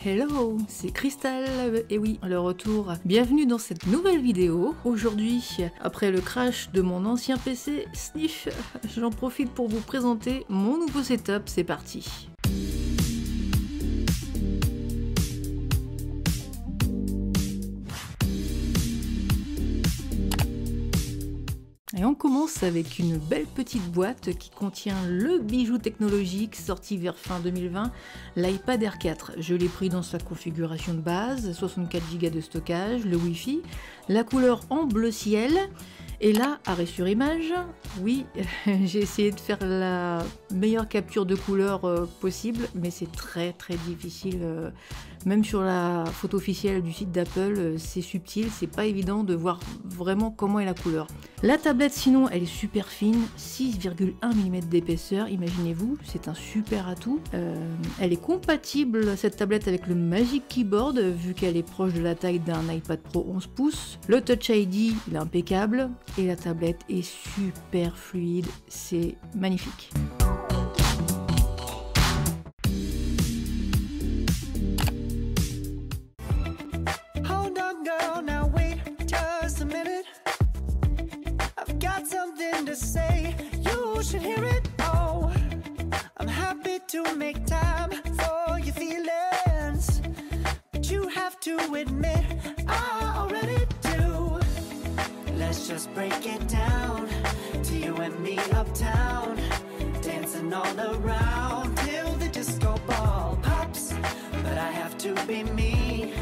Hello, c'est Crystal, et oui, le retour. Bienvenue dans cette nouvelle vidéo. Aujourd'hui, après le crash de mon ancien PC, Sniff, j'en profite pour vous présenter mon nouveau setup, c'est parti. Et on commence avec une belle petite boîte qui contient le bijou technologique sorti vers fin 2020, l'iPad Air 4. Je l'ai pris dans sa configuration de base, 64 Go de stockage, le Wi-Fi, la couleur en bleu ciel. Et là, arrêt sur image, oui, j'ai essayé de faire la meilleure capture de couleur possible, mais c'est très difficile. Même sur la photo officielle du site d'Apple, c'est subtil, c'est pas évident de voir vraiment comment est la couleur. La tablette sinon, elle est super fine, 6,1 mm d'épaisseur, imaginez-vous, c'est un super atout. Elle est compatible, cette tablette, avec le Magic Keyboard, vu qu'elle est proche de la taille d'un iPad Pro 11 pouces. Le Touch ID, il est impeccable. Et la tablette est super fluide, c'est magnifique. Hold on girl, now wait just a minute. I've got something to say, you should hear it. Oh, I'm happy to make time for your feelings, but you have to admit I already do. Let's just break it down to you and me uptown, dancing all around till the disco ball pops. But I have to be me,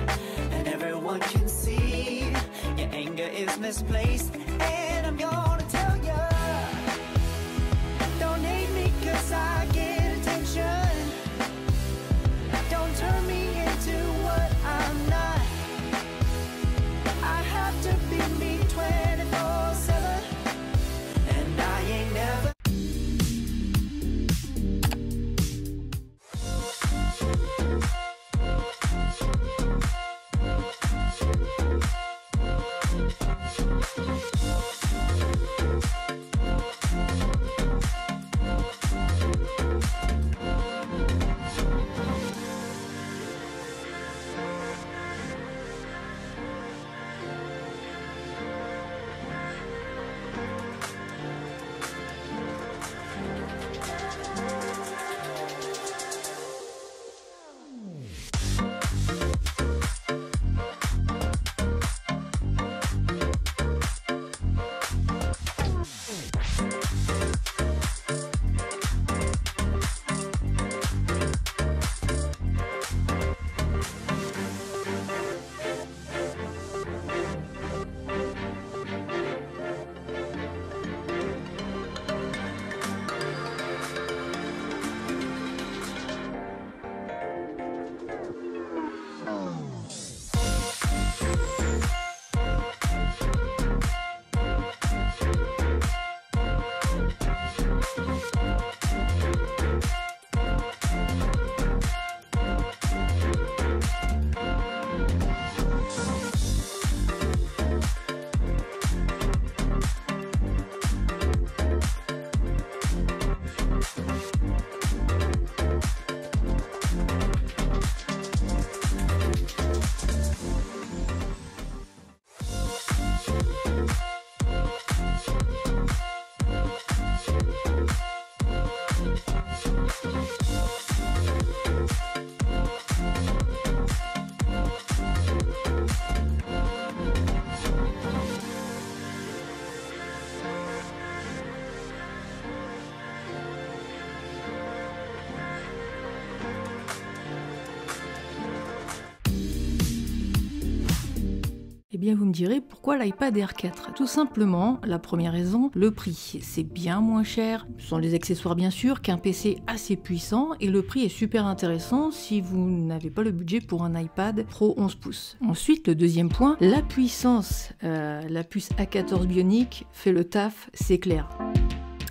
and everyone can see your anger is misplaced, and I'm gonna tell ya, don't hate me 'cause I get attention. Don't turn me into what I'm not. I have to be me 24/7, and I ain't never. Eh bien vous me direz pourquoi l'iPad Air 4? Tout simplement, la première raison, le prix. C'est bien moins cher, ce sont les accessoires bien sûr, qu'un PC assez puissant, et le prix est super intéressant si vous n'avez pas le budget pour un iPad Pro 11 pouces. Ensuite, le deuxième point, la puissance. La puce A14 Bionic fait le taf, c'est clair.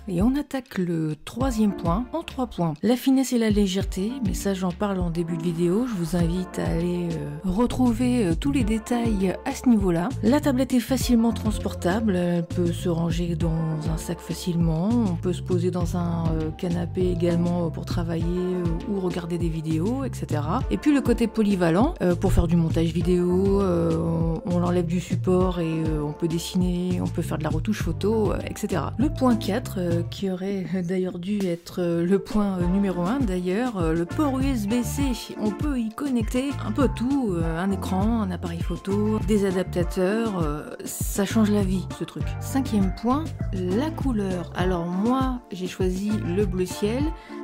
Et on attaque le troisième point en 3 points. La finesse et la légèreté, mais ça j'en parle en début de vidéo, je vous invite à aller retrouver tous les détails à ce niveau-là. La tablette est facilement transportable, elle peut se ranger dans un sac facilement, on peut se poser dans un canapé également pour travailler ou regarder des vidéos, etc. Et puis le côté polyvalent, pour faire du montage vidéo, on l'enlève du support et on peut dessiner, on peut faire de la retouche photo, etc. Le point 4, qui aurait d'ailleurs dû être le point numéro 1 d'ailleurs, le port USB-C, on peut y connecter un peu tout, un écran, un appareil photo, des adaptateurs, ça change la vie ce truc. 5e point, la couleur. Alors moi j'ai choisi le bleu ciel,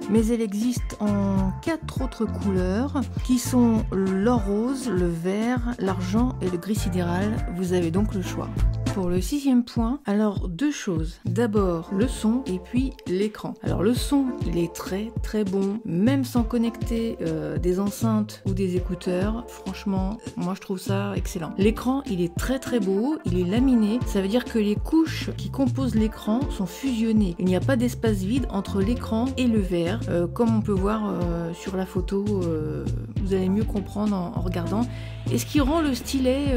mais elle existe en 4 autres couleurs qui sont l'or rose, le vert, l'argent et le gris sidéral. Vous avez donc le choix. Pour le 6e point, alors 2 choses. D'abord le son et puis l'écran. Alors le son, il est très très bon, même sans connecter des enceintes ou des écouteurs. Franchement, moi je trouve ça excellent. L'écran, il est très très beau, il est laminé. Ça veut dire que les couches qui composent l'écran sont fusionnées. Il n'y a pas d'espace vide entre l'écran et le verre, comme on peut voir sur la photo. Vous allez mieux comprendre en regardant. Et ce qui rend le stylet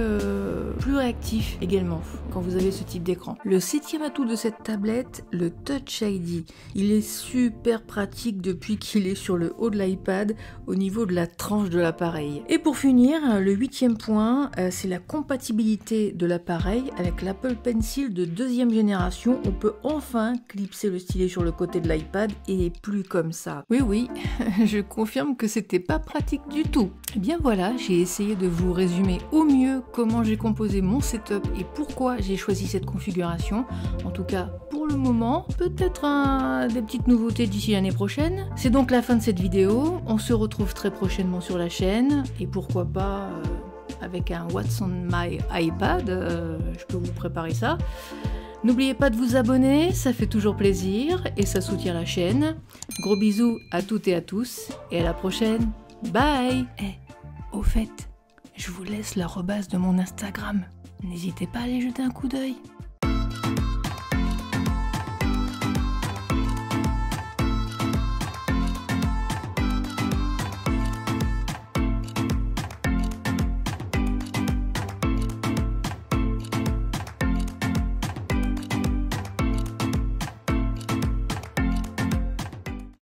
plus réactif également quand vous avez ce type d'écran. Le 7e atout de cette tablette, le Touch ID. Il est super pratique depuis qu'il est sur le haut de l'iPad au niveau de la tranche de l'appareil. Et pour finir, le 8e point, c'est la compatibilité de l'appareil avec l'Apple Pencil de 2e génération. On peut enfin clipser le stylet sur le côté de l'iPad et plus comme ça. Oui, je confirme que c'était pas pratique du tout. Et bien voilà, j'ai essayé de vous résumer au mieux comment j'ai composé mon setup et pourquoi j'ai choisi cette configuration. En tout cas, pour le moment, peut-être des petites nouveautés d'ici l'année prochaine. C'est donc la fin de cette vidéo. On se retrouve très prochainement sur la chaîne et pourquoi pas avec un What's on my iPad. Je peux vous préparer ça. N'oubliez pas de vous abonner, ça fait toujours plaisir et ça soutient la chaîne. Gros bisous à toutes et à tous et à la prochaine. Bye. Au fait, je vous laisse l'arrobase de mon Instagram. N'hésitez pas à aller jeter un coup d'œil.